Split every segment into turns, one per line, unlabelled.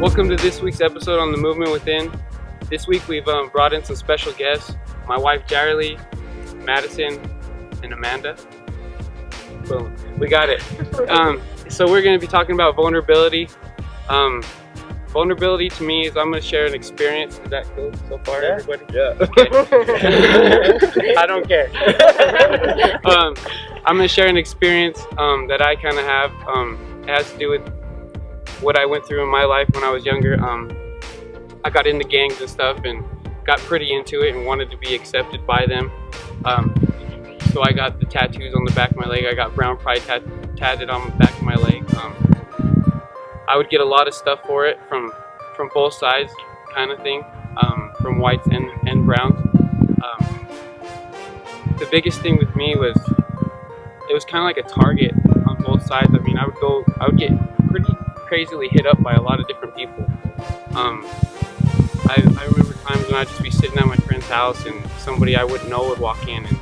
Welcome to this week's episode on the Movement Within. This week we've brought in some special guests. My wife Jaderli, Madison, and Amanda. Boom, we got it. So we're going to be talking about vulnerability. Vulnerability to me is I'm going to share an experience. Is that cool so far, everybody?
Yeah.
Okay. I don't care. I'm going to share an experience that I kind of have. It has to do with what I went through in my life when I was younger. I got into gangs and stuff and got pretty into it and wanted to be accepted by them. So I got the tattoos on the back of my leg. I got brown pride tatted on the back of my leg. I would get a lot of stuff for it from both sides, kind of thing, from whites and browns. The biggest thing with me was it was kind of like a target on both sides. I mean, I would get pretty crazily hit up by a lot of different people. I remember times when I'd just be sitting at my friend's house and somebody I wouldn't know would walk in and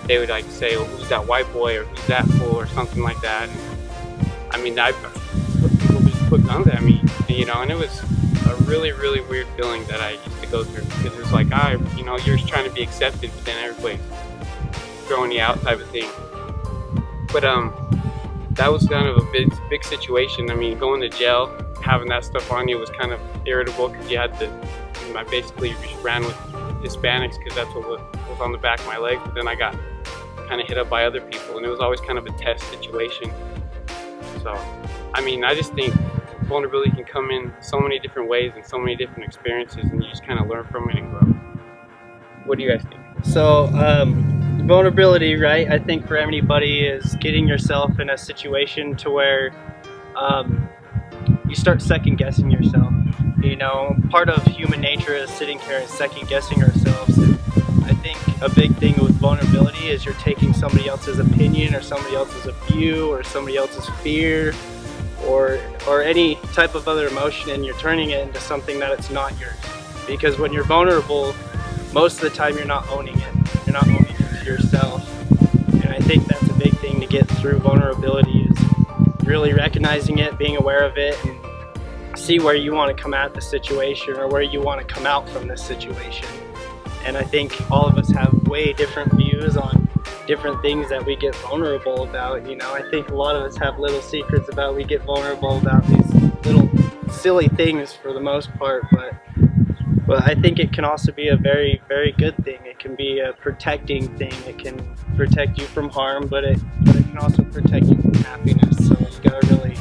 they would like say, "Oh, who's that white boy?" or "Who's that fool?" or something like that. And, I mean, people just put guns at me, you know, and it was a really, really weird feeling that I used to go through because it was like, you know, you're just trying to be accepted, but then everybody's throwing you out type of thing. But that was kind of a big situation. I mean, going to jail, having that stuff on you was kind of irritable because you had to, I basically just ran with Hispanics because that's what was on the back of my leg. But then I got kind of hit up by other people and it was always kind of a test situation. So, I mean, I just think vulnerability can come in so many different ways and so many different experiences and you just kind of learn from it and grow. What do you guys think?
So, vulnerability, right? I think for anybody is getting yourself in a situation to where you start second guessing yourself. You know, part of human nature is sitting here and second guessing ourselves. And I think a big thing with vulnerability is you're taking somebody else's opinion or somebody else's view or somebody else's fear or any type of other emotion and you're turning it into something that it's not yours. Because when you're vulnerable, most of the time you're not owning it. You're not owning it to yourself. And I think that's a big thing to get through vulnerability is really recognizing it, being aware of it, and see where you want to come at the situation or where you want to come out from this situation. And I think all of us have way different views on different things that we get vulnerable about. You know, I think a lot of us have little secrets about we get vulnerable about these little silly things for the most part, but I think it can also be a very, very good thing. It can be a protecting thing. It can protect you from harm, but it can also protect you from happiness. So you gotta really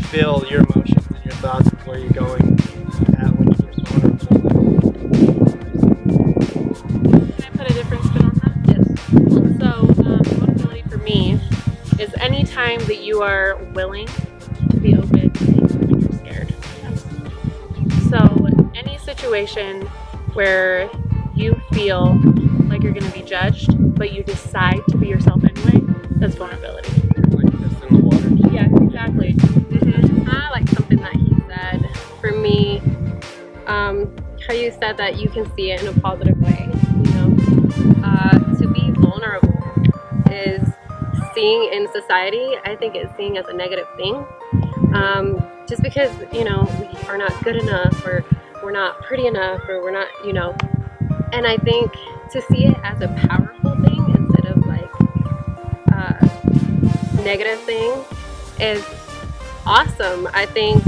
feel your emotions and your thoughts of where you're going at when you get vulnerable.
Can I put a different spin on that? Yes. So vulnerability for me is any time that you are willing to be open when you're scared. So any situation where you feel like you're going to be judged, but you decide to be yourself anyway, that's vulnerability.
Like this in the water?
Yeah, exactly. I like something that he said. For me, how you said that you can see it in a positive way. You know, to be vulnerable is seeing in society. I think it's seen as a negative thing. Just because, you know, we are not good enough or we're not pretty enough or we're not, you know, and I think to see it as a powerful thing instead of like a negative thing is awesome. I think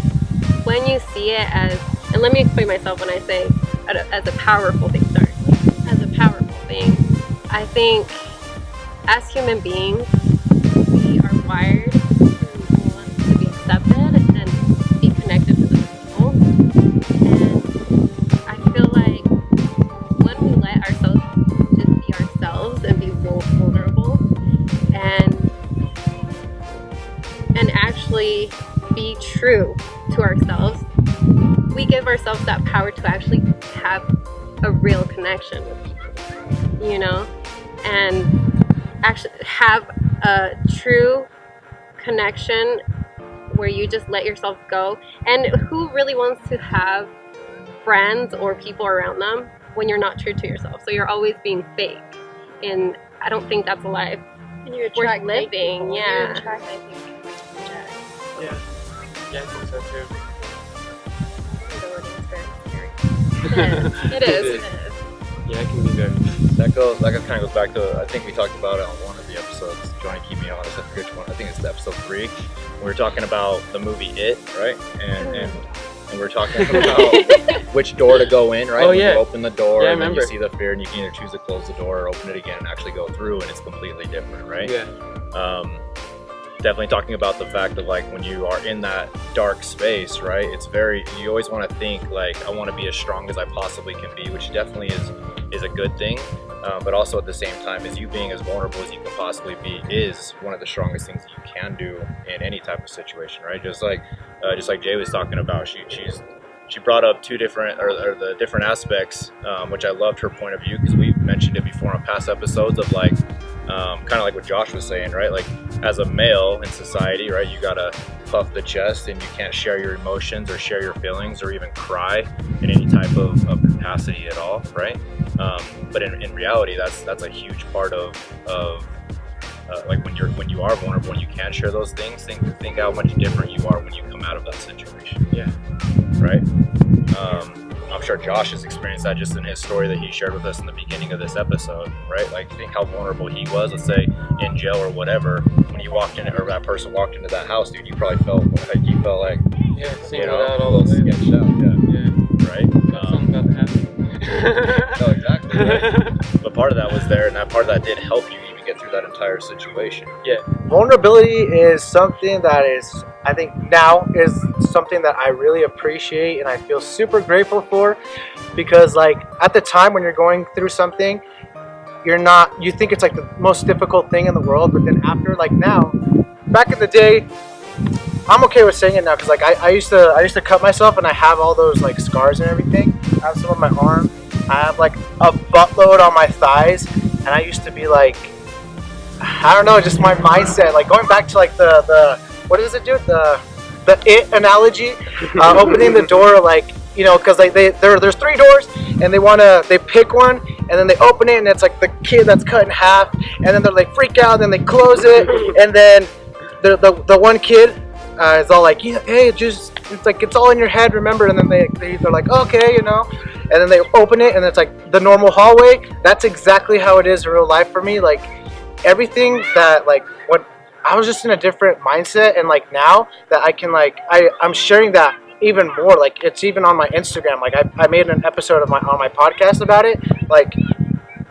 when you see it as, and let me explain myself when I say as a powerful thing, as a powerful thing, I think as human beings, we are wired to want to be accepted and be connected to other people. And I feel like when we let ourselves just be ourselves and be vulnerable and actually be true to ourselves, we give ourselves that power to actually have a real connection with people, you know, and actually have a true connection where you just let yourself go. And who really wants to have friends or people around them when you're not true to yourself? So you're always being fake, and I don't think that's a life
And you attract
worth living.
people.
Yeah.
You attract, I think, people to reject.
Yeah.
Yeah, I think so too.
Vulnerability is very scary. It is. It is.
Yeah, it can be very.
That kind of goes back to, I think we talked about it on one of the episodes. Johnny, keep me honest, I forget which one. I think it's episode 3. We were talking about the movie It, right? And we're talking about which door to go in, right?
Oh,
when
yeah.
you open the door,
Yeah, I
and then you
remember.
see the fear, and you can either choose to close the door or open it again and actually go through, and it's completely different, right?
Yeah.
Definitely talking about the fact of like when you are in that dark space, right? It's very, you always want to think like, I want to be as strong as I possibly can be, which definitely is a good thing. But also at the same time, is you being as vulnerable as you can possibly be is one of the strongest things that you can do in any type of situation, right? Just like Jay was talking about, she brought up two different, or the different aspects, which I loved her point of view, because we've mentioned it before on past episodes of like, kind of like what Josh was saying, right? Like as a male in society, right, you gotta puff the chest and you can't share your emotions or share your feelings or even cry in any type of capacity at all, right? But in reality, that's a huge part of like when you are vulnerable and you can share those things, think how much different you are when you come out of that situation.
Yeah.
Right? I'm sure Josh has experienced that just in his story that he shared with us in the beginning of this episode, right? Like think how vulnerable he was, let's say in jail or whatever, when you walked in, or that person walked into that house, dude, you probably felt like
Yeah,
you
singled
know,
out
a
all
little
the way.
sketched out, yeah.
Yeah.
Right?
Got something about to happen.
No, exactly, right? But part of that was there, and that part of that did help you even get through that entire situation.
Yeah.
Vulnerability is something that is, I think now is something that I really appreciate and I feel super grateful for, because like at the time when you're going through something, you think it's like the most difficult thing in the world, but then after, like now, back in the day, I'm okay with saying it now, because like I used to cut myself and I have all those like scars and everything. I have some on my arm, I have like a buttload on my thighs, and I used to be like, I don't know, just my mindset, like going back to like the what does it do, the It analogy, opening the door, like, you know, because like there's 3 doors and they pick one and then they open it and it's like the kid that's cut in half, and then they're like freak out, then they close it, and then the one kid is all like, yeah, hey, it's like it's all in your head, remember, and then they're like, okay, you know, and then they open it and it's like the normal hallway. That's exactly how it is in real life for me. Like everything that, like, what I was just in a different mindset, and like now that I can, like, I'm sharing that even more. Like it's even on my Instagram. Like I made an episode of on my podcast about it. Like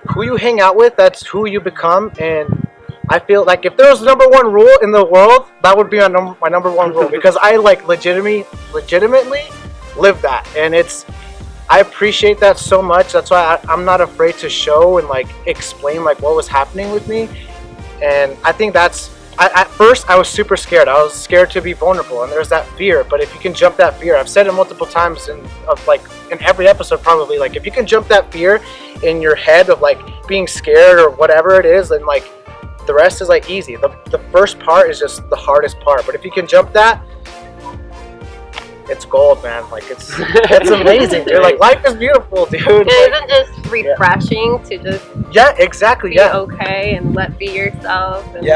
who you hang out with, that's who you become. And I feel like if there was number one rule in the world, that would be my number one rule, because I like legitimately live that, and I appreciate that so much. That's why I'm not afraid to show and like explain like what was happening with me. And I think at first I was super scared. I was scared to be vulnerable, and there's that fear. But if you can jump that fear, I've said it multiple times in every episode probably, like if you can jump that fear in your head of like being scared or whatever it is, then like the rest is like easy. The first part is just the hardest part. But if you can jump that, it's gold, man. Like it's amazing, dude. Like life is beautiful, dude.
It isn't just refreshing to just
exactly,
be okay and let be yourself. And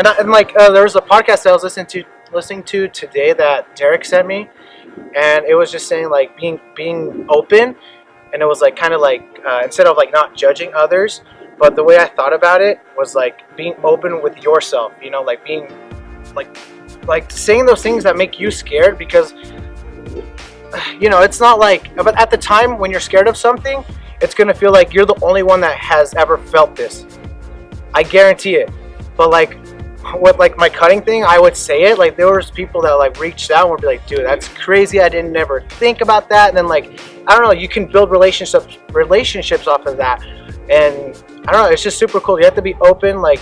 and like there was a podcast I was listening to today that Derek sent me, and it was just saying like being open, and it was like kind of like instead of like not judging others, but the way I thought about it was like being open with yourself. You know, like being like saying those things that make you scared, because you know, it's not like, but at the time when you're scared of something, it's gonna feel like you're the only one that has ever felt this. I guarantee it. But like with like my cutting thing, I would say it, like there was people that like reached out and would be like, dude, that's crazy, I didn't ever think about that. And then like, I don't know, you can build relationships off of that. And I don't know, it's just super cool. You have to be open, like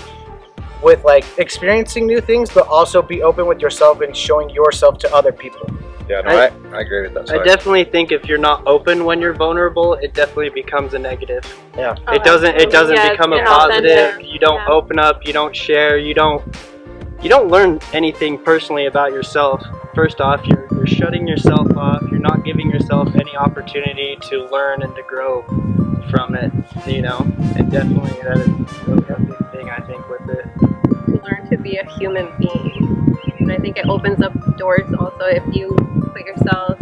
with like experiencing new things, but also be open with yourself and showing yourself to other people.
Yeah, no, I agree with that.
I definitely think if you're not open when you're vulnerable, it definitely becomes a negative. Yeah.
Oh,
It doesn't become a positive. You don't open up, you don't share, you don't learn anything personally about yourself. First off, you're shutting yourself off. You're not giving yourself any opportunity to learn and to grow from it, you know. And definitely that is really a big thing, I think, with it.
to learn to be a human being. And I think it opens up doors also. If you put yourself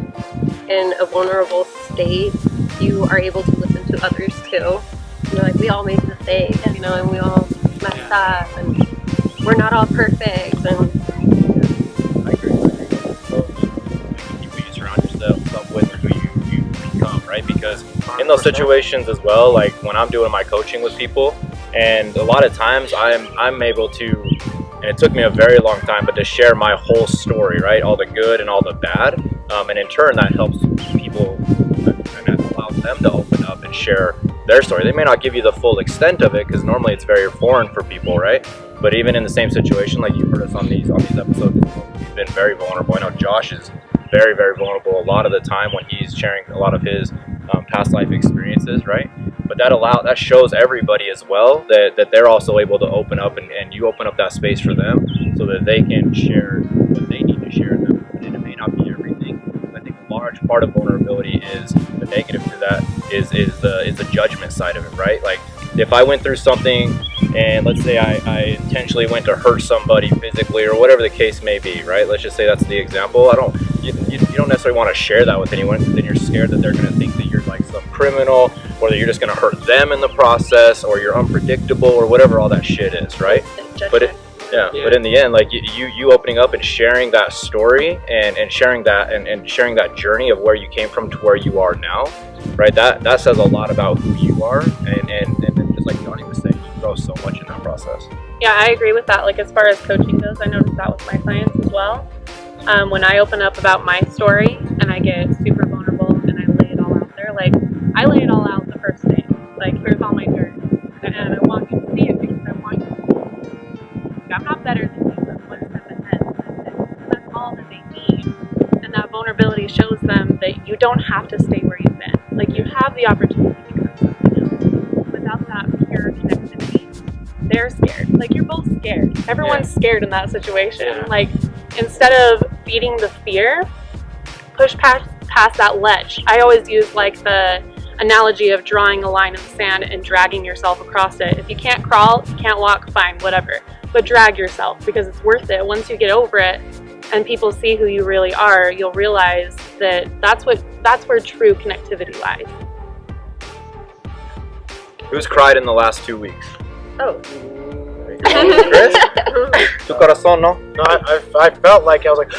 in a vulnerable state, you are able to listen to others too. You know, like we all make mistakes, you know, and we all mess up, and we're not all perfect. And
I agree. So you surround yourself with who you become, right? Because in those situations as well, like when I'm doing my coaching with people, and a lot of times I'm able to, and it took me a very long time, but to share my whole story, right? All the good and all the bad, and in turn that helps people and that allows them to open up and share their story. They may not give you the full extent of it because normally it's very foreign for people, right? But even in the same situation, like you've heard us on these episodes, we've been very vulnerable. I know Josh is very, very vulnerable a lot of the time when he's sharing a lot of his past life experiences, right? But that shows everybody as well that they're also able to open up, and you open up that space for them so that they can share what they need to share. And it may not be everything. I think a large part of vulnerability is the negative to that is the judgment side of it, right? Like if I went through something and let's say I intentionally went to hurt somebody physically or whatever the case may be, right? Let's just say that's the example. You don't necessarily want to share that with anyone because then you're scared that they're going to think that you're like some criminal, or that you're just going to hurt them in the process, or you're unpredictable, or whatever all that shit is, right? But but in the end, like you opening up and sharing that story and sharing that and sharing that journey of where you came from to where you are now, right? That says a lot about who you are, and just like Johnny was saying, you grow so much in that process.
Yeah, I agree with that. Like as far as coaching goes, I noticed that with my clients as well. When I open up about my story and I get super vulnerable and I lay it all out there, like I lay it all out the first day. Like here's all my dirt, and I want you to see it because I want you to see. I'm not better than you. I'm one step ahead. That's all that they need. And that vulnerability shows them that you don't have to stay where you've been. Like you have the opportunity to become something else. Without that pure connectivity, they're scared. Like you're both scared. Everyone's scared in that situation.
Yeah.
Like instead of feeding the fear, push past that ledge. I always use like the analogy of drawing a line in the sand and dragging yourself across it. If you can't crawl, you can't walk, fine, whatever. But drag yourself because it's worth it. Once you get over it and people see who you really are, you'll realize that that's where true connectivity lies.
Who's cried in the last 2 weeks?
oh,
Chris? Tu corazón, no?
No, I felt like I was like,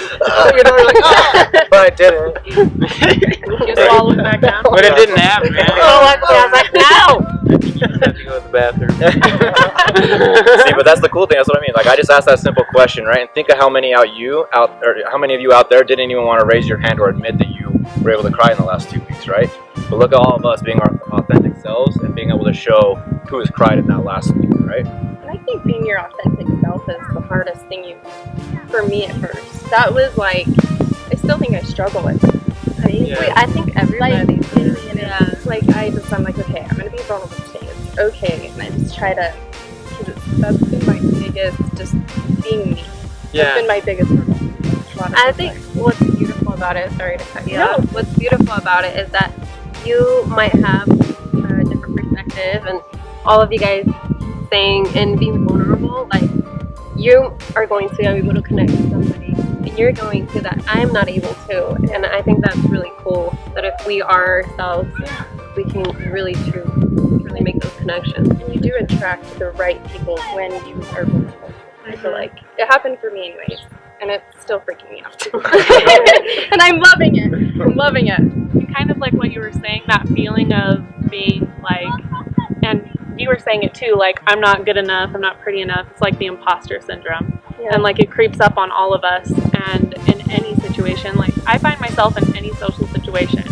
you know, like, oh, but I didn't.
You swallowed back down.
But it didn't happen, man.
I was like, no!
You just have to go to the bathroom.
See, but that's the cool thing. That's what I mean. Like I just asked that simple question, right? And think of how many of you out there didn't even want to raise your hand or admit that you were able to cry in the last 2 weeks, right? But look at all of us being our authentic selves and being able to show who has cried in that last week, right?
And I think being your authentic self is the hardest thing for me at first. That was like, I still think I struggle with it.
I think everybody.
Like I'm like, okay, I'm gonna be vulnerable today. It's okay, and I just try to. That's been my biggest, just being me. That's been my biggest struggle.
I think what's beautiful about it, sorry to cut you off, what's beautiful about it is that you might have a different perspective, and all of you guys saying and being vulnerable, like you are going to be able to connect with somebody, and you're going to that I'm not able to, and I think that's really cool, that if we are ourselves, we can really truly make those connections.
And you do attract the right people when you are vulnerable. I feel like it happened for me anyways, and it's still freaking me out too. And I'm loving it. I'm loving it.
And kind of like what you were saying, that feeling of being like, and you were saying it too, like I'm not good enough, I'm not pretty enough. It's like the imposter syndrome.
Yeah.
And like it creeps up on all of us, and in any situation, like I find myself in any social situation,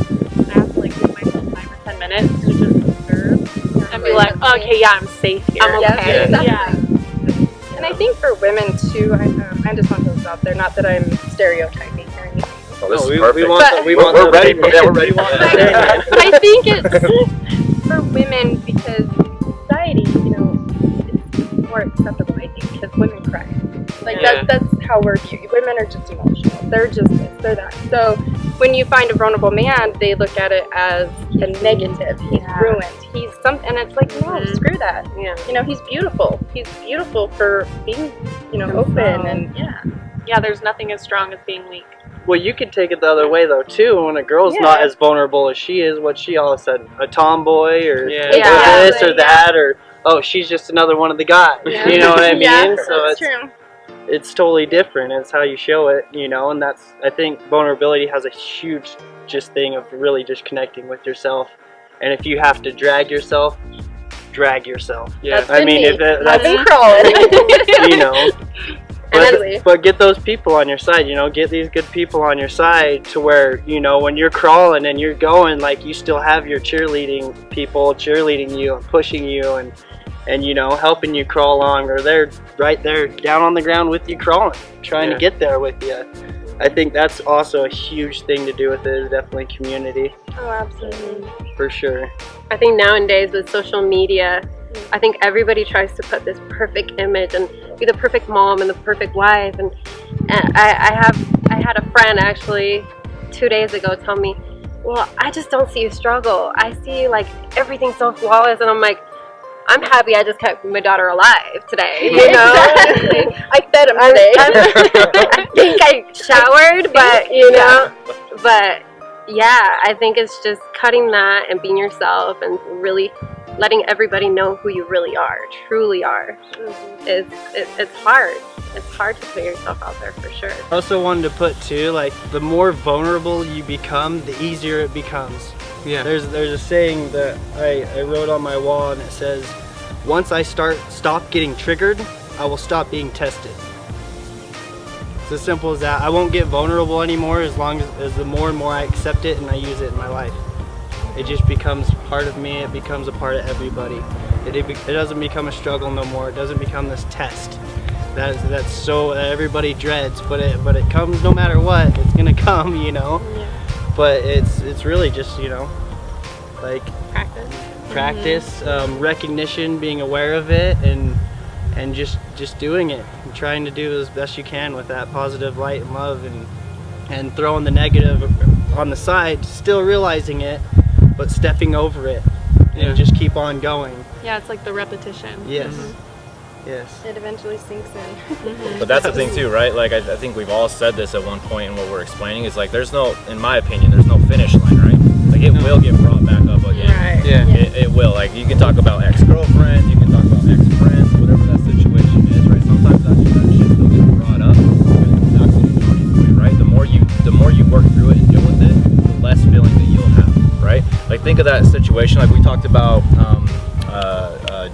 I have to like give myself 5 or 10 minutes to just observe and be like, okay, yeah, I'm safe here.
I'm okay.
Yeah, exactly.
Yeah.
And I think for women too, I just want those out there. Not that I'm stereotyping or anything.
Well, this
No,
is perfect.
we're ready.
We're ready.
I think it's for women because in society, you know, it's more acceptable. I think because women cry. Like that's how we're cute. Women are just emotional. They're just this, they're that. So when you find a vulnerable man, they look at it as a negative. He's ruined. He's something, and it's like, no, screw that.
Yeah.
You know, he's beautiful. He's beautiful for being, you know, open and
Yeah, there's nothing as strong as being weak.
Well, you could take it the other way though too. When a girl's not as vulnerable as she is, what she all of a sudden a tomboy or,
Yeah.
or
Yeah.
this or that, or oh, she's just another one of the guys.
Yeah.
You know what I mean?
Yeah,
So
that's true.
it's totally different. It's how you show it, you know, and that's, I think vulnerability has a huge just thing of really just connecting with yourself. And if you have to drag yourself.
Yeah.
I mean, if
I've
that's,
been crawling.
you know,
Absolutely.
but get those people on your side, you know, get these good people on your side to where, you know, when you're crawling and you're going, like you still have your cheerleading people cheerleading you and pushing you and you know, helping you crawl along, or they're right there down on the ground with you crawling, trying to get there with you. I think that's also a huge thing to do with it, is definitely community,
Oh, absolutely.
for sure.
I think nowadays with social media, I think everybody tries to put this perfect image and be the perfect mom and the perfect wife. And I had a friend actually 2 days ago tell me, well, I just don't see a struggle. I see like everything so flawless, and I'm like, I'm happy I just kept my daughter alive today, you know?
I fed him today.
I think I showered, but you know, but yeah, I think it's just cutting that and being yourself and really letting everybody know who you really are, truly are. It's hard. It's hard to put yourself out there for sure.
I also wanted to put too, like the more vulnerable you become, the easier it becomes.
Yeah.
There's a saying that I wrote on my wall, and it says, once I stop getting triggered, I will stop being tested. It's as simple as that. I won't get vulnerable anymore as long as the more and more I accept it and I use it in my life. It just becomes part of me. It becomes a part of everybody. It doesn't become a struggle no more. It doesn't become this test that's so everybody dreads. But it comes no matter what. It's gonna come, you know.
Yeah.
But it's really just, you know, like practice, recognition, being aware of it, and just doing it and trying to do as best you can with that positive light and love, and throwing the negative on the side, still realizing it, but stepping over it and just keep on going.
Yeah, it's like the repetition.
Yes. Yes.
It eventually sinks in.
But that's the thing too, right? Like I think we've all said this at one point in what we're explaining, is like there's no, in my opinion, there's no finish line, right? Like it will get brought back up again.
Right.
Yeah.
It will. Like you can talk about ex-girlfriends, you can talk about ex-friends, whatever that situation is, right? Sometimes that shit still gets brought up, but it's not going to do anything, right? The more you work through it and deal with it, the less feeling that you'll have, right? Like think of that situation, like we talked about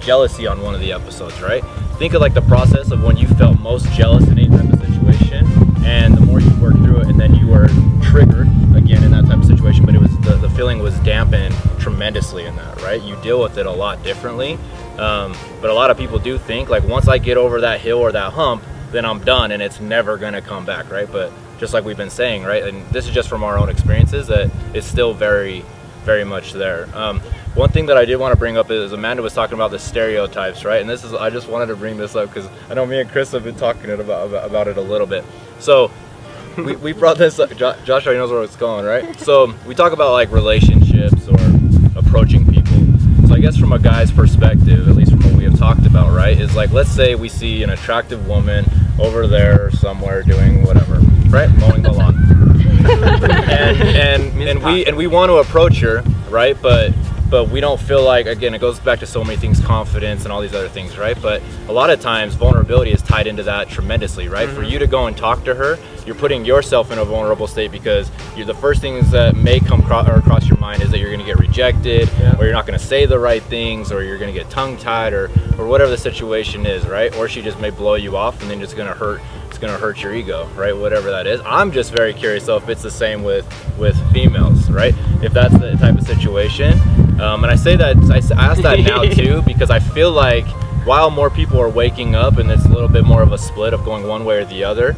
jealousy on one of the episodes, right? Think of like the process of when you felt most jealous in any type of situation, and the more you work through it, and then you were triggered again in that type of situation, but it was the feeling was dampened tremendously in that, right? You deal with it a lot differently, but a lot of people do think like once I get over that hill or that hump, then I'm done and it's never gonna come back, right? But just like we've been saying, right, and this is just from our own experiences, that it's still very, very much there. One thing that I did want to bring up is Amanda was talking about the stereotypes, right? And this is, I just wanted to bring this up because I know me and Chris have been talking about it a little bit. So we brought this up. Josh already knows where it's going, right? So we talk about like relationships or approaching people. So I guess from a guy's perspective, at least from what we have talked about, right, is like, let's say we see an attractive woman over there somewhere doing whatever, right? Mowing the lawn. and we want to approach her, right? But we don't feel like, again, it goes back to so many things, confidence and all these other things, right? But a lot of times vulnerability is tied into that tremendously, right? For you to go and talk to her, you're putting yourself in a vulnerable state, because the first things that may come across your mind is that you're going to get rejected, or you're not going to say the right things, or you're going to get tongue-tied, or whatever the situation is, right? Or she just may blow you off, and then it's going to hurt your ego, right? Whatever that is. I'm just very curious though if it's the same with females, right? If that's the type of situation. And I say that, I ask that now too, because I feel like while more people are waking up and it's a little bit more of a split of going one way or the other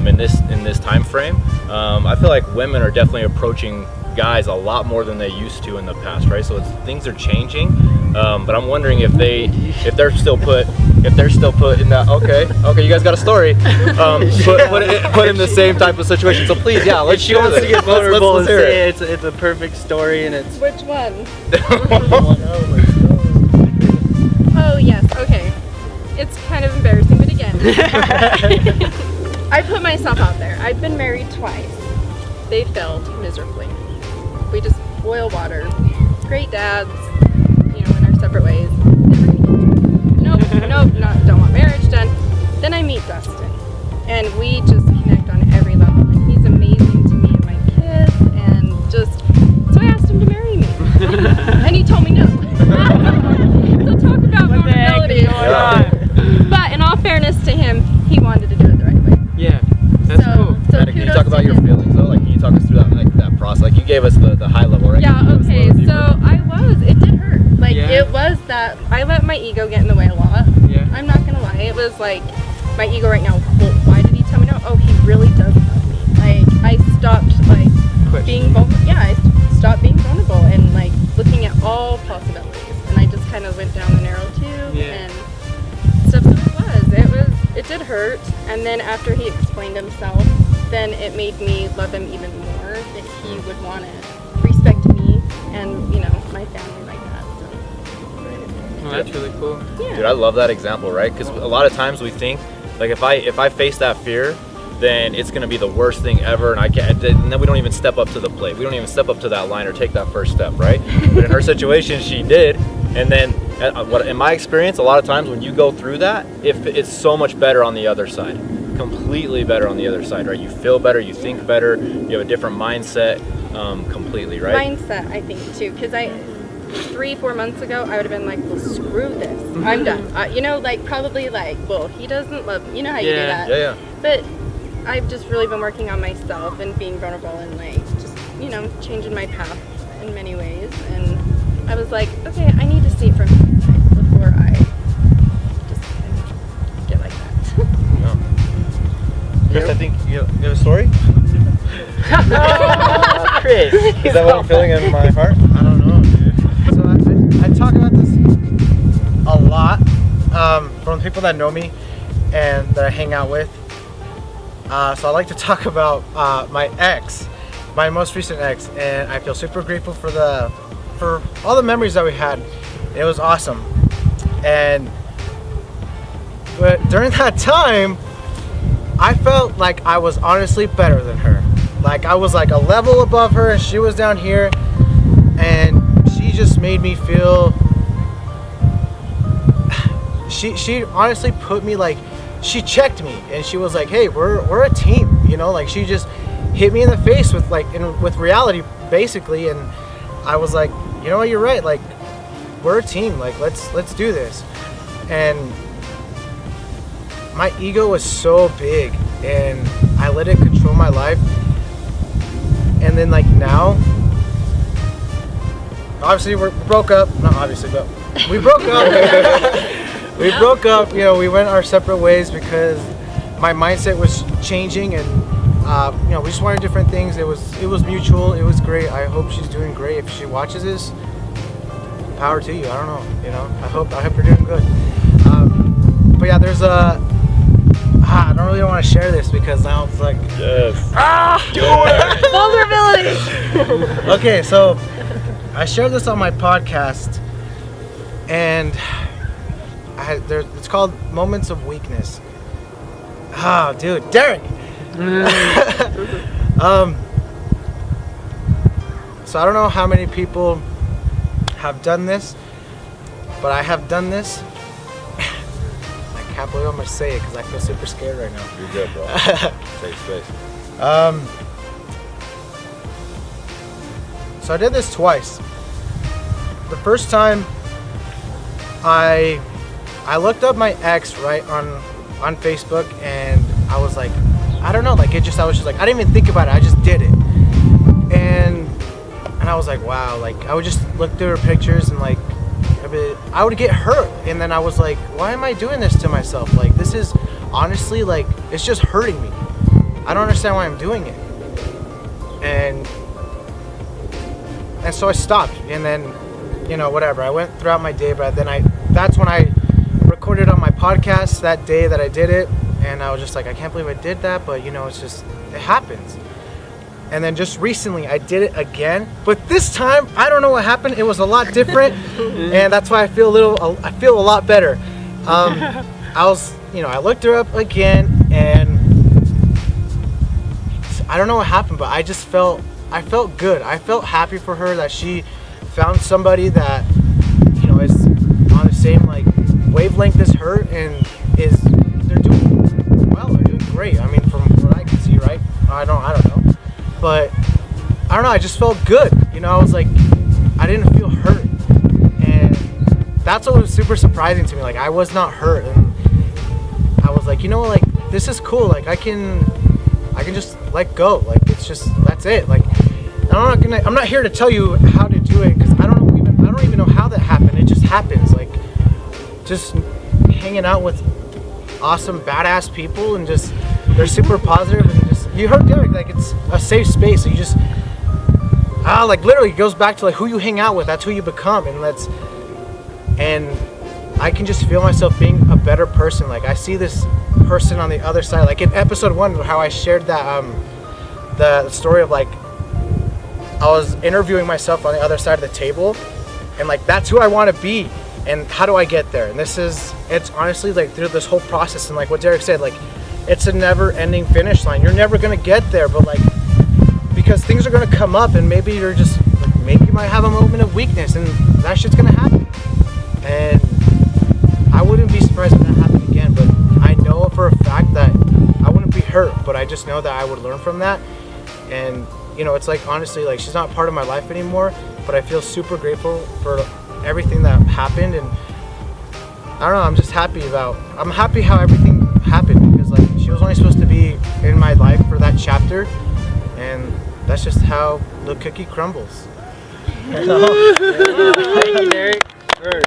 in this time frame, I feel like women are definitely approaching guys a lot more than they used to in the past, right? So things are changing, but I'm wondering if they're still put in that, okay, you guys got a story, put in the same type of situation. So please, yeah, let's
She wants to get vulnerable and
hear
say it's a perfect story, and it's
Which one?
Oh yes, okay. It's kind of embarrassing, but again.
I put myself out there. I've been married twice. They failed miserably. We just boil water. Great dads, you know, in our separate ways. Nope, don't want marriage done. Then I meet Dustin, and we just connect on every level. And he's amazing to me and my kids, and just so I asked him to marry me, and he told me no. So talk about vulnerability. But in all fairness to him, he wanted to do it the right way.
Yeah, that's cool.
So
Amanda, can you talk about your feelings though? Like, can you talk us through that, like, that process? Like, you gave us the high level, right?
Yeah, okay, so it did hurt. Like,
Yeah.
it was that, I let my ego get in the way a lot.
Yeah.
I'm not gonna lie, it was like, my ego right now, well, why did he tell me no? Oh, he really does love me. Like, I stopped, like, being vulnerable. Yeah, I stopped being vulnerable and, like, looking at all possibilities. And I just kind of went down the narrow tube and stuff. So it did hurt. And then after he explained himself, then it made me love him even more, that he would want to respect me and, you know, my family like that. So.
Oh, that's really cool.
Yeah.
Dude, I love that example, right? Because a lot of times we think, like, if I face that fear, then it's gonna be the worst thing ever, and then we don't even step up to the plate. We don't even step up to that line or take that first step, right? But in her situation, she did, and then in my experience, a lot of times when you go through that, it's so much better on the other side. Completely better on the other side, right? You feel better, you think better, you have a different mindset, completely, right?
Mindset, I think, too, because 3-4 months ago, I would have been like, well, screw this. I'm done. You know, like, probably like, well, he doesn't love me. You know how you do that.
Yeah.
But I've just really been working on myself and being vulnerable and, like, just, you know, changing my path in many ways. And I was like, okay, I need to see it from inside before I just kind of get like that.
Yeah. Chris, I think you have a story?
Chris.
Is that what I'm feeling in my heart?
I don't know, dude. So I talk about this a lot from people that know me and that I hang out with. So I like to talk about my ex, my most recent ex, and I feel super grateful for all the memories that we had. It was awesome. But during that time, I felt like I was honestly better than her. Like, I was like a level above her and she was down here, and she just made me feel, she honestly put me, like, she checked me and she was like, hey, we're a team, you know, like, she just hit me in the face with, like, with reality basically, and I was like, you know what, you're right, like, we're a team, like, let's do this. And my ego was so big and I let it control my life. And then, like, now, obviously we broke up, not obviously, but we broke up. We broke up, you know, we went our separate ways because my mindset was changing, and you know, we just wanted different things. It was mutual. It was great. I hope she's doing great. If she watches this, power to you. I don't know, you know, I hope you're doing good. But yeah, there's I don't really want to share this because now it's like,
Yes.
Vulnerability.
Okay, so I shared this on my podcast, and it's called Moments of Weakness. Oh, dude, Derek. So I don't know how many people have done this, but I have done this. I can't believe I'm gonna say it because I feel super scared right now.
You're good, bro. Safe space.
So I did this twice. The first time, I looked up my ex, right, on Facebook, and I was like, I don't know, like, I was just like, I didn't even think about it, I just did it. And I was like, wow, like, I would just look through her pictures and, like, I would get hurt, and then I was like, why am I doing this to myself? Like, this is honestly, like, it's just hurting me. I don't understand why I'm doing it. And so I stopped, and then, you know, whatever, I went throughout my day, but then that's when I recorded on my podcast that day that I did it, and I was just like, I can't believe I did that, but, you know, it happens. And then just recently I did it again, but this time I don't know what happened. It was a lot different, and that's why I feel a lot better. I looked her up again, and don't know what happened, but I felt good. I felt happy for her that she found somebody that, you know, is on the same like wavelength as her, and they're doing well. They're doing great. I mean, from what I can see, right? I don't know, but I don't know. I just felt good. You know, I was like, I didn't feel hurt, and that's what was super surprising to me. Like, I was not hurt, and I was like, you know, like, this is cool. Like, I can just let go. Like, it's just, that's it. Like, I'm not here to tell you how to do it, because I don't even know how that happened. It just happens. Like, just hanging out with awesome badass people, and just they're super positive, and just, you heard Derek, like, it's a safe space. So you just like, literally it goes back to like who you hang out with, that's who you become. And I can just feel myself being a better person. Like, I see this person on the other side, like in episode 1, how I shared that the story of like I was interviewing myself on the other side of the table, and like, that's who I want to be, and how do I get there? And it's honestly like through this whole process, and like what Derek said, like, it's a never ending finish line. You're never gonna get there, but like, because things are gonna come up, and maybe you're just like, maybe you might have a moment of weakness, and that shit's gonna happen. And I wouldn't be surprised if that happened again, but I know for a fact that I wouldn't be hurt, but I just know that I would learn from that. And you know, it's like, honestly, like, she's not part of my life anymore, but I feel super grateful for everything that happened. And I don't know, I'm happy how everything happened, because like, she was only supposed to be in my life for that chapter, and that's just how the cookie crumbles.
Thank you, Derek. Chris.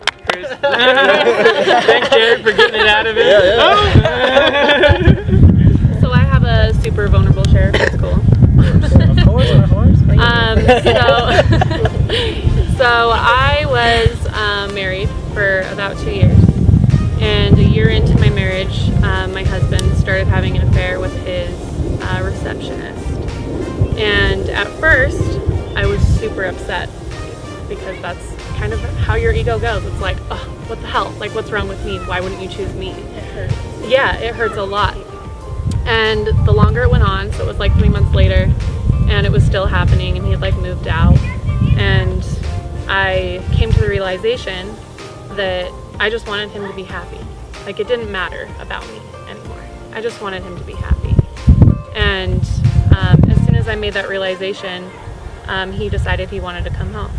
Thanks, Jared, for getting it out of it.
Yeah. So I have a super vulnerable share. It's cool.
Of course.
So I was married for about 2 years, and a year into my marriage, my husband started having an affair with his receptionist. And at first, I was super upset, because that's kind of how your ego goes. It's like, oh, what the hell? Like, what's wrong with me? Why wouldn't you choose me?
It hurts.
Yeah, it hurts a lot. And the longer it went on, so it was like 3 months later, and it was still happening, and he had like moved out, and I came to the realization that I just wanted him to be happy. Like, it didn't matter about me anymore. I just wanted him to be happy. And as soon as I made that realization, he decided he wanted to come home.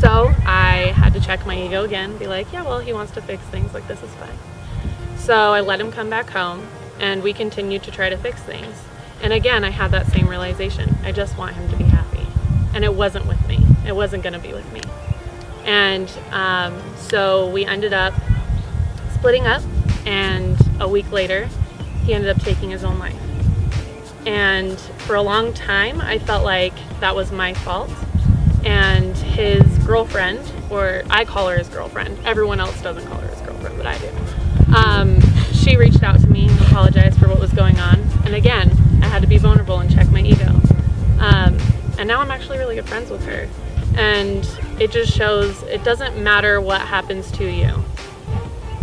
So I had to check my ego again, be like, yeah, well, he wants to fix things, like, this is fine. So I let him come back home, and we continued to try to fix things. And again, I had that same realization. I just want him to be happy. And it wasn't with me. It wasn't going to be with me. And so we ended up splitting up, and a week later, he ended up taking his own life. And for a long time, I felt like that was my fault. And his girlfriend, or I call her his girlfriend, everyone else doesn't call her his girlfriend, but I do. She reached out to me and apologized for what was going on. And again, I had to be vulnerable and check my ego. And now I'm actually really good friends with her. And it just shows it doesn't matter what happens to you.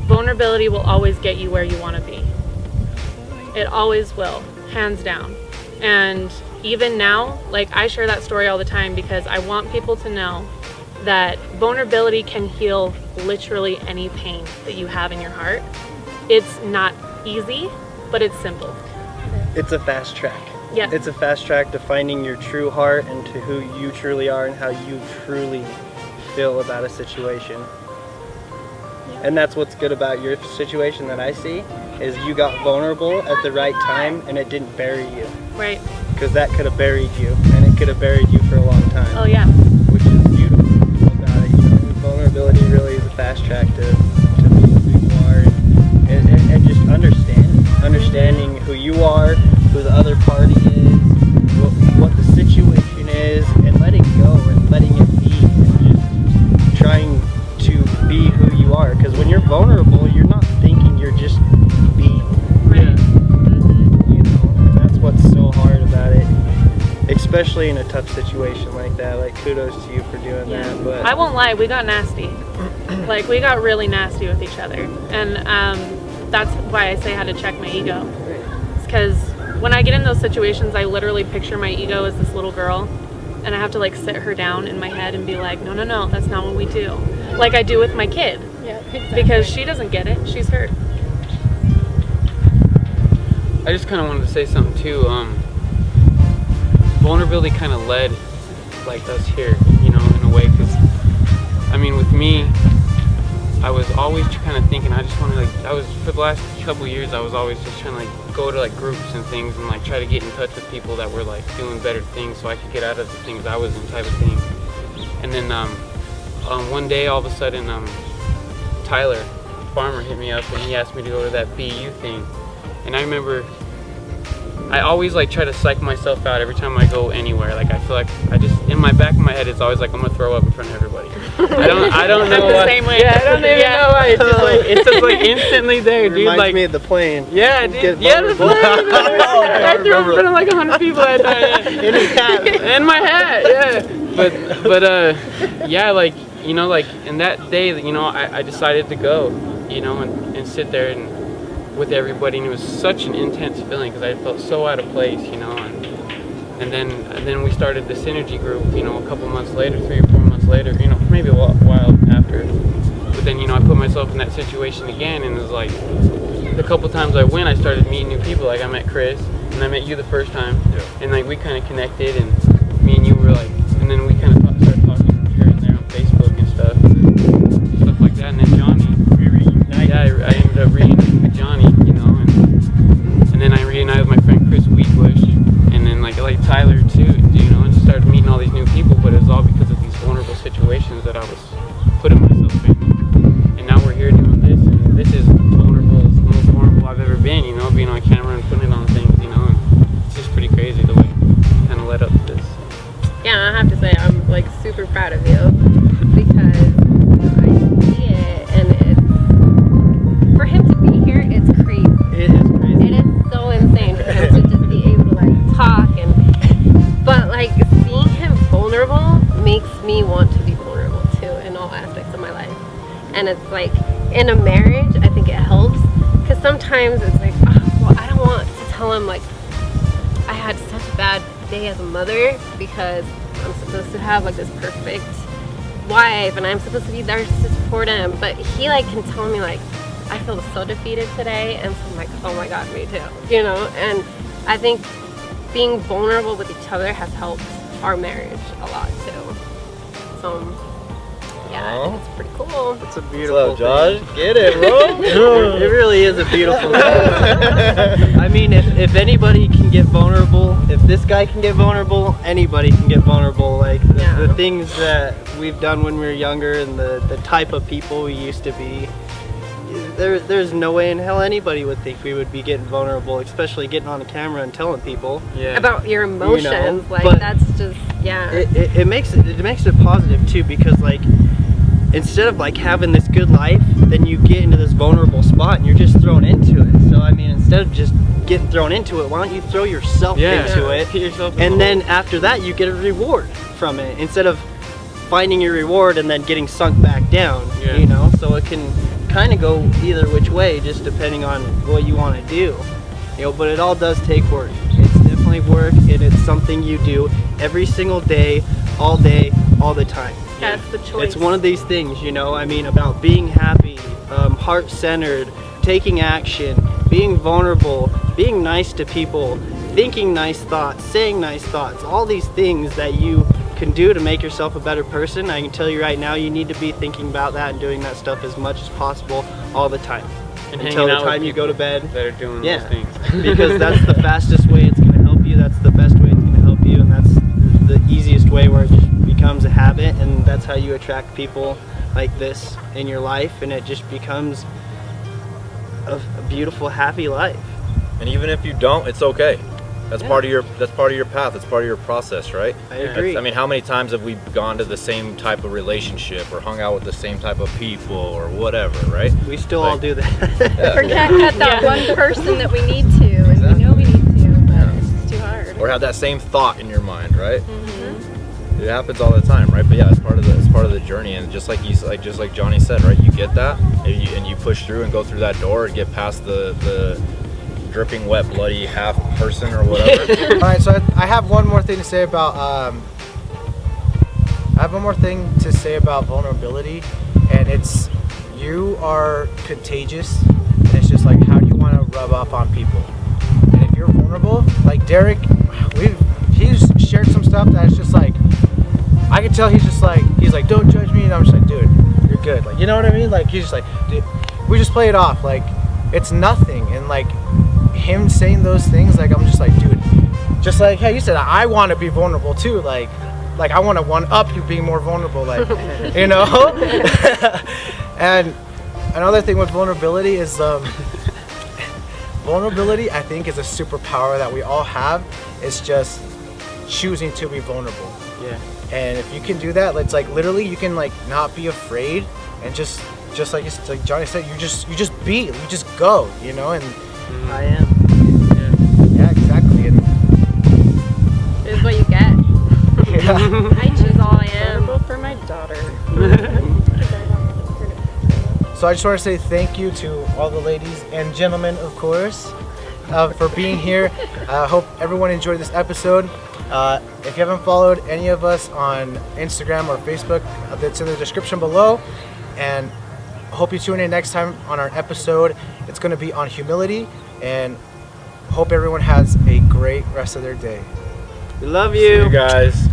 Vulnerability will always get you where you want to be. It always will, hands down. And even now, like, I share that story all the time, because I want people to know that vulnerability can heal literally any pain that you have in your heart. It's not easy, but it's simple.
It's a fast track.
Yeah.
It's a fast track to finding your true heart and to who you truly are and how you truly feel about a situation. And that's what's good about your situation that I see, is you got vulnerable at the right time, and it didn't bury you.
Right.
Because that could have buried you, and it could have buried you for a long time.
Oh yeah.
Which is beautiful about it. You know, vulnerability really is a fast track to being who you are, and just understanding who you are, who the other party is, what the situation is, and letting go and letting it be, and just trying to be who you are. Because when you're vulnerable, you're not thinking, you're just being.
Right.
You know, and that's what's so hard about it, especially in a tough situation like that. Like, kudos to you for doing that. But
I won't lie, we got nasty. Like, we got really nasty with each other. And that's why I say I had to check my ego. It's because when I get in those situations, I literally picture my ego as this little girl, and I have to like sit her down in my head and be like, no, that's not what we do. Like I do with my kid.
Yeah, exactly.
Because she doesn't get it. She's hurt.
I just kind of wanted to say something too. Vulnerability kind of led like us here, you know, in a way, because I mean, with me, I was always kind of thinking I just want to like, for the last couple years, I was always just trying to like go to like groups and things and like try to get in touch with people that were like doing better things so I could get out of the things I was in, type of thing. And then one day all of a sudden Tyler Farmer hit me up and he asked me to go to that BU thing. And I remember I always like try to psych myself out every time I go anywhere. Like I feel like I just, in my back of my head, it's always like I'm gonna throw up in front of everybody. I don't know
I'm the
why.
same way.
Yeah, I don't even know why. It's just like instantly there, dude.
Reminds
Like
me of the plane.
yeah,
Get
dude. Yeah, the
vulnerable.
plane. I threw up in front of like 100 people that time.
In his hat.
In my hat, yeah. But yeah, like, you know, like in that day, you know, I decided to go, you know, and sit there and with everybody, and it was such an intense feeling because I felt so out of place, you know, and then we started the Synergy group, you know, a couple months later, 3 or 4 months later, you know, maybe a while after. But then, you know, I put myself in that situation again, and it was like the couple times I went, I started meeting new people. Like I met Chris, and I met you the first time, and like we kind of connected, and me and you were like, and then we kind of started talking here and there on Facebook and stuff like that, and then Johnny. Yeah, I ended up reuniting with Johnny, you know, and then I reunited with my friend Chris Wheatbush, and then like Tyler too, you know, and just started meeting all these new people. But it was all because of these vulnerable situations that I was putting myself in. And now we're here doing this, and this is vulnerable, it's the most vulnerable I've ever been, you know, being on camera and putting it on things, you know. And it's just pretty crazy the way it kind of led up to this.
Yeah, I have to say I'm like super proud of you because you know, I see it, and it's for him to be here, it's crazy.
It is crazy.
It is so insane for him to just be able to like talk but like seeing him vulnerable makes me want to be vulnerable too in all aspects of my life. And it's like in a marriage, I think it helps because sometimes it's like, oh, well, I don't want to tell him like I had such a bad day as a mother because I'm supposed to have like this perfect wife and I'm supposed to be there to support him, but he like can tell me like I feel so defeated today, and so I'm like, oh my god, me too, you know. And I think being vulnerable with each other has helped our marriage a lot too. So yeah, I think it's pretty cool.
It's a beautiful
What's up,
thing.
Josh? Get it, bro.
It really is a beautiful thing. I mean, if anybody can get vulnerable, if this guy can get vulnerable, anybody can get vulnerable. Like the things that we've done when we were younger and the type of people we used to be, there's no way in hell anybody would think we would be getting vulnerable, especially getting on the camera and telling people
about your emotions.
You know,
like that's just
it makes it positive too, because like instead of like having this good life, then you get into this vulnerable spot and you're just thrown into it. So I mean, instead of just getting thrown into it, why don't you throw yourself into it, and then after that you get a reward from it instead of finding your reward and then getting sunk back down. You know, so it can kind of go either which way, just depending on what you want to do, you know. But it all does take work. It's definitely work, and it's something you do every single day, all the time.
That's the choice.
It's one of these things, you know, I mean, about being happy, heart-centered, taking action, being vulnerable, being nice to people, thinking nice thoughts, saying nice thoughts, all these things that you can do to make yourself a better person. I can tell you right now, you need to be thinking about that and doing that stuff as much as possible all the time,
And
until the time you go to bed.
That are doing those things.
Because that's the fastest way it's going to help you, that's the best way it's going to help you, and that's the easiest way, where it just becomes a habit, and that's how you attract people like this in your life, and it just becomes a beautiful, happy life.
And even if you don't, it's okay. That's part of your path. That's part of your process, right?
I agree.
I mean, how many times have we gone to the same type of relationship or hung out with the same type of people or whatever, right?
We still all do that.
Forget that one person that we need to, and we know we need to, but it's just too hard.
Or have that same thought in your mind, right? It happens all the time, right? But yeah, it's part of the journey, and just like Johnny said, right? You get that, and you push through and go through that door and get past the dripping wet bloody half person or whatever.
All right, so I have one more thing to say about vulnerability, and it's you are contagious, and it's just like how do you want to rub off on people? And if you're vulnerable, like Derek, he's shared some stuff that is just like I can tell he's like don't judge me, and I'm just like dude, you're good, like you know what I mean? Like he's just like dude, we just play it off like it's nothing, and like him saying those things, like I'm just like dude, just like hey, you said I want to be vulnerable too, like I want to one up you being more vulnerable, like you know. And another thing with vulnerability is vulnerability I think is a superpower that we all have. It's just choosing to be vulnerable.
Yeah.
And if you can do that, it's like literally you can like not be afraid and just like Johnny said, you just go, you know, and
I am.
yeah, exactly. And
It is what you get.
yeah.
I choose all I am.
Vote for my daughter.
So I just want to say thank you to all the ladies and gentlemen, of course, for being here. I hope everyone enjoyed this episode. If you haven't followed any of us on Instagram or Facebook, that's in the description below. And I hope you tune in next time on our episode. It's going to be on humility, and hope everyone has a great rest of their day.
We love
See you guys.